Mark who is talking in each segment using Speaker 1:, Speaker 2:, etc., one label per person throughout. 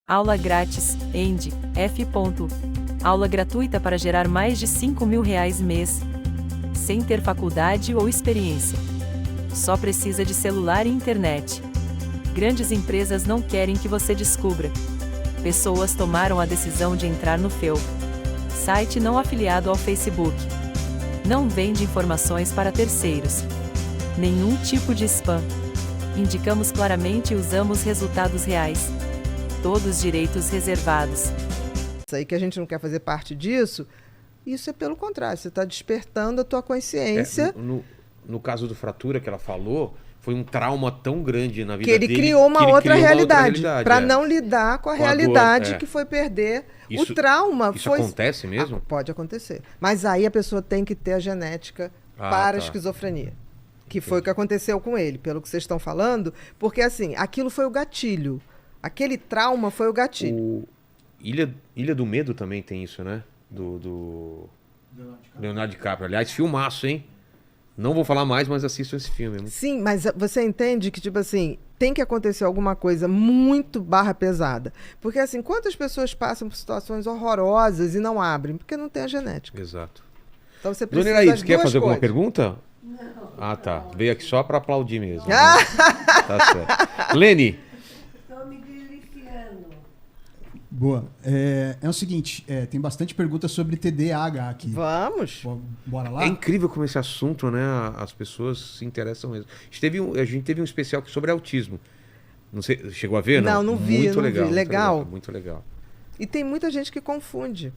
Speaker 1: Aula grátis, END, F. Aula gratuita para gerar mais de R$ 5.000 mês. Sem ter faculdade ou experiência. Só precisa de celular e internet. Grandes empresas não querem que você descubra. Pessoas tomaram a decisão de entrar no FEU. Site não afiliado ao Facebook. Não vende informações para terceiros. Nenhum tipo de spam. Indicamos claramente e usamos resultados reais. Todos direitos reservados.
Speaker 2: Isso aí que a gente não quer fazer parte disso, isso é pelo contrário, você está despertando a tua consciência.
Speaker 3: No caso do Fratura que ela falou, foi um trauma tão grande na vida
Speaker 2: que ele
Speaker 3: dele,
Speaker 2: criou uma outra realidade para
Speaker 3: é.
Speaker 2: não lidar com a realidade que foi perder.
Speaker 3: Isso,
Speaker 2: o trauma
Speaker 3: isso acontece mesmo?
Speaker 2: Pode acontecer. Mas aí a pessoa tem que ter a genética para a esquizofrenia. Que foi o que aconteceu com ele, pelo que vocês estão falando. Porque assim, aquilo foi o gatilho. Aquele trauma foi o gatilho.
Speaker 3: Ilha do Medo também tem isso, né? Do Leonardo DiCaprio. Aliás, filmaço, hein? Não vou falar mais, mas assistam esse filme.
Speaker 2: Sim, mas você entende que, tipo assim, tem que acontecer alguma coisa muito pesada. Porque, assim, quantas pessoas passam por situações horrorosas e não abrem? Porque não tem a genética.
Speaker 3: Exato.
Speaker 2: Então você precisa
Speaker 3: Dona Iraíde, quer fazer
Speaker 2: alguma
Speaker 3: pergunta? Não. Ah, tá. Veio aqui só para aplaudir mesmo. Né? Tá certo. Lene.
Speaker 4: Estou me deliciando.
Speaker 5: Boa. É o seguinte, tem bastante perguntas sobre TDAH aqui.
Speaker 2: Vamos.
Speaker 5: Bora lá?
Speaker 3: É incrível como esse assunto, né? As pessoas se interessam mesmo. A gente teve um especial sobre autismo. Não sei, chegou a ver?
Speaker 2: Não vi.
Speaker 3: Muito legal.
Speaker 2: Legal.
Speaker 3: Muito legal.
Speaker 2: E tem muita gente que confunde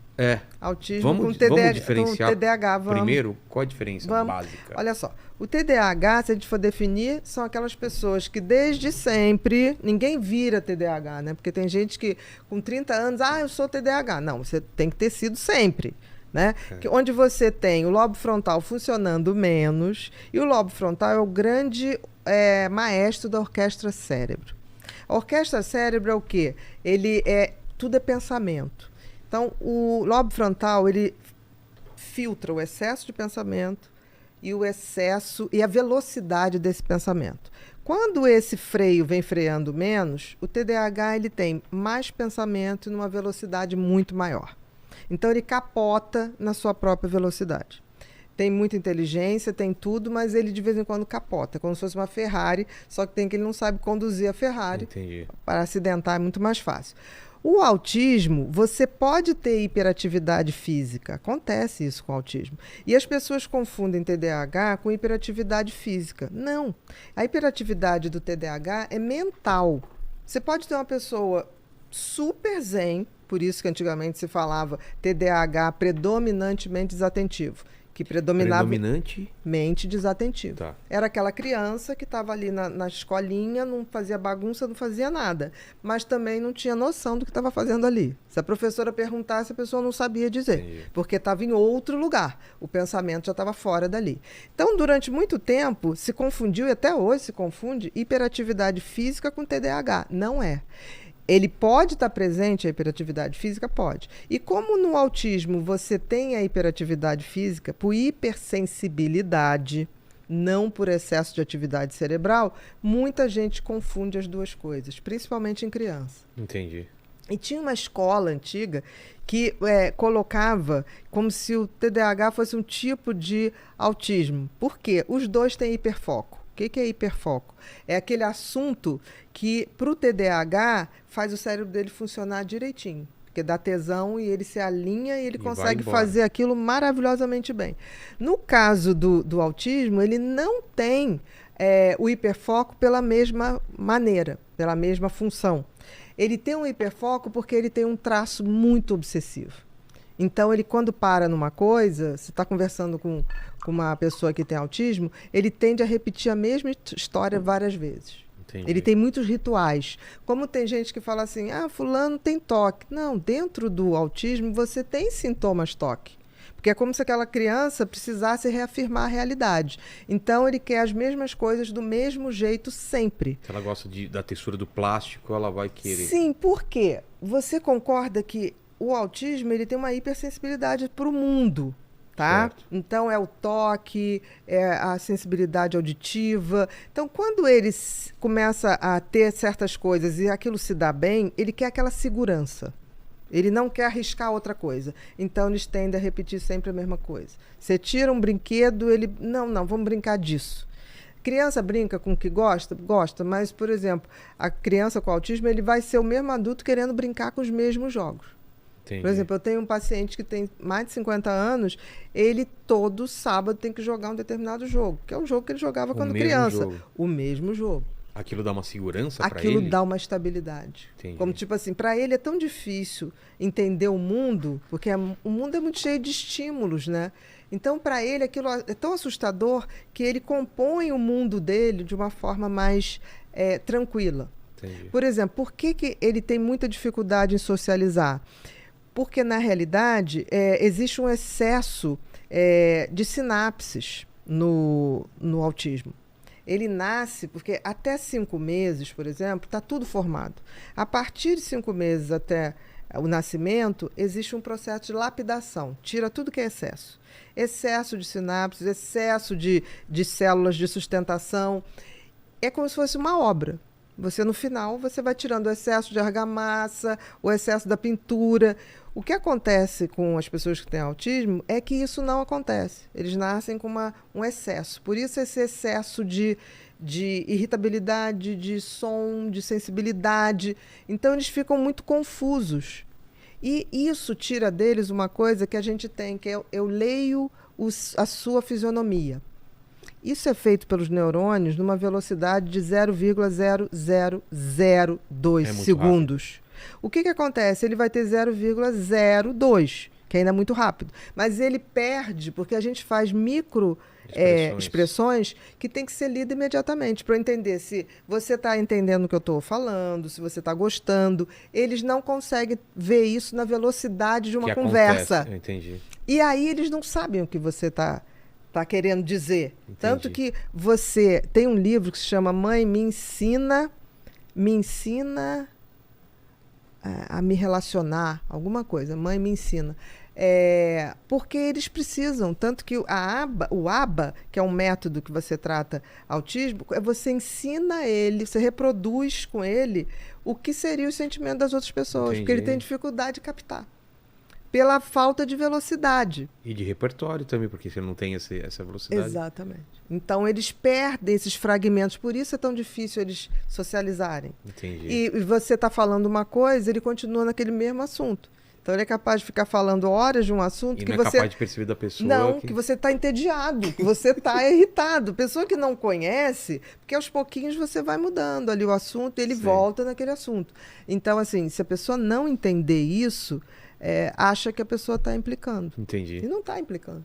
Speaker 2: autismo
Speaker 3: vamos
Speaker 2: com
Speaker 3: diferenciar
Speaker 2: TDAH.
Speaker 3: Primeiro, qual a diferença básica?
Speaker 2: Olha só, o TDAH, se a gente for definir, são aquelas pessoas que desde sempre, ninguém vira TDAH, né? Porque tem gente que com 30 anos, eu sou TDAH. Não, você tem que ter sido sempre. Né? Onde você tem o lobo frontal funcionando menos, e o lobo frontal é o grande maestro da orquestra cérebro. A orquestra cérebro é o quê? Tudo é pensamento. Então, o lobo frontal, ele filtra o excesso de pensamento e o excesso e a velocidade desse pensamento. Quando esse freio vem freando menos, o TDAH ele tem mais pensamento e numa velocidade muito maior. Então, ele capota na sua própria velocidade. Tem muita inteligência, tem tudo, mas ele de vez em quando capota, como se fosse uma Ferrari, só que ele não sabe conduzir a Ferrari.
Speaker 3: Entendi.
Speaker 2: Para acidentar é muito mais fácil. O autismo, você pode ter hiperatividade física. Acontece isso com o autismo. E as pessoas confundem TDAH com hiperatividade física. Não. A hiperatividade do TDAH é mental. Você pode ter uma pessoa super zen, por isso que antigamente se falava TDAH predominantemente desatentivo. Que predominava mente desatentivo.
Speaker 3: Tá.
Speaker 2: Era aquela criança que estava ali na escolinha, não fazia bagunça, não fazia nada, mas também não tinha noção do que estava fazendo ali. Se a professora perguntasse, a pessoa não sabia dizer, porque estava em outro lugar, o pensamento já estava fora dali. Então, durante muito tempo, se confundiu, e até hoje se confunde, hiperatividade física com TDAH. Não é. Ele pode estar presente, a hiperatividade física? Pode. E como no autismo você tem a hiperatividade física por hipersensibilidade, não por excesso de atividade cerebral, muita gente confunde as duas coisas, principalmente em criança.
Speaker 3: Entendi.
Speaker 2: E tinha uma escola antiga que colocava como se o TDAH fosse um tipo de autismo. Por quê? Os dois têm hiperfoco. O que é hiperfoco? É aquele assunto que, para o TDAH, faz o cérebro dele funcionar direitinho. Porque dá tesão e ele se alinha e ele consegue fazer aquilo maravilhosamente bem. No caso do autismo, ele não tem o hiperfoco pela mesma maneira, pela mesma função. Ele tem um hiperfoco porque ele tem um traço muito obsessivo. Então, ele quando para numa coisa, você está conversando com uma pessoa que tem autismo, ele tende a repetir a mesma história várias vezes.
Speaker 3: Entendi.
Speaker 2: Ele tem muitos rituais. Como tem gente que fala assim, fulano tem toque. Não, dentro do autismo você tem sintomas toque. Porque é como se aquela criança precisasse reafirmar a realidade. Então, ele quer as mesmas coisas do mesmo jeito sempre.
Speaker 3: Se ela gosta da textura do plástico, ela vai querer.
Speaker 2: Sim, por quê? Você concorda que o autismo ele tem uma hipersensibilidade para o mundo, tá?
Speaker 3: Certo.
Speaker 2: Então é o toque, é a sensibilidade auditiva. Então, quando ele começa a ter certas coisas e aquilo se dá bem, ele quer aquela segurança. Ele não quer arriscar outra coisa. Então, eles tendem a repetir sempre a mesma coisa. Você tira um brinquedo, ele... Não, vamos brincar disso. Criança brinca com o que gosta? Gosta, mas, por exemplo, a criança com autismo, ele vai ser o mesmo adulto querendo brincar com os mesmos jogos.
Speaker 3: Entendi.
Speaker 2: Por exemplo, eu tenho um paciente que tem mais de 50 anos, ele todo sábado tem que jogar um determinado jogo, que é o jogo que ele jogava quando
Speaker 3: mesmo
Speaker 2: criança.
Speaker 3: jogo.
Speaker 2: O mesmo jogo.
Speaker 3: Aquilo dá uma segurança pra
Speaker 2: Aquilo
Speaker 3: ele?
Speaker 2: dá uma estabilidade.
Speaker 3: Entendi.
Speaker 2: Como tipo assim, para ele é tão difícil entender o mundo, porque o mundo é muito cheio de estímulos, né? Então, para ele, aquilo é tão assustador que ele compõe o mundo dele de uma forma mais tranquila.
Speaker 3: Entendi.
Speaker 2: Por exemplo, por que ele tem muita dificuldade em socializar? Porque, na realidade, existe um excesso de sinapses no autismo. Ele nasce porque até 5 meses, por exemplo, está tudo formado. A partir de 5 meses até o nascimento, existe um processo de lapidação. Tira tudo que é excesso. Excesso de sinapses, excesso de células de sustentação. É como se fosse uma obra. Você, no final, você vai tirando o excesso de argamassa, o excesso da pintura. O que acontece com as pessoas que têm autismo é que isso não acontece. Eles nascem com um excesso. Por isso, esse excesso de irritabilidade, de som, de sensibilidade. Então, eles ficam muito confusos. E isso tira deles uma coisa que a gente tem, que é eu leio a sua fisionomia. Isso é feito pelos neurônios numa velocidade de 0,0002 segundos. Rápido. O que acontece? Ele vai ter 0,02, que ainda é muito rápido. Mas ele perde, porque a gente faz micro expressões que tem que ser lida imediatamente, para eu entender se você está entendendo o que eu estou falando, se você está gostando. Eles não conseguem ver isso na velocidade de uma conversa.
Speaker 3: Eu entendi.
Speaker 2: E aí eles não sabem o que você está querendo dizer.
Speaker 3: Entendi.
Speaker 2: Tanto que você tem um livro que se chama Mãe Me Ensina a me relacionar, alguma coisa. Mãe me ensina. Porque eles precisam. Tanto que o ABA, que é um método que você trata autismo, você ensina ele, você reproduz com ele o que seria o sentimento das outras pessoas.
Speaker 3: Entendi.
Speaker 2: Porque ele tem dificuldade de captar. Pela falta de velocidade.
Speaker 3: E de repertório também, porque você não tem essa velocidade.
Speaker 2: Exatamente. Então, eles perdem esses fragmentos. Por isso é tão difícil eles socializarem.
Speaker 3: Entendi.
Speaker 2: E você está falando uma coisa, ele continua naquele mesmo assunto. Então, ele é capaz de ficar falando horas de um assunto
Speaker 3: e
Speaker 2: que
Speaker 3: não
Speaker 2: você...
Speaker 3: é capaz de perceber da pessoa.
Speaker 2: Não, que você está entediado, que você está irritado. Pessoa que não conhece, porque aos pouquinhos você vai mudando ali o assunto e ele volta naquele assunto. Então, assim, se a pessoa não entender isso... acha que a pessoa está implicando.
Speaker 3: Entendi.
Speaker 2: E não está implicando.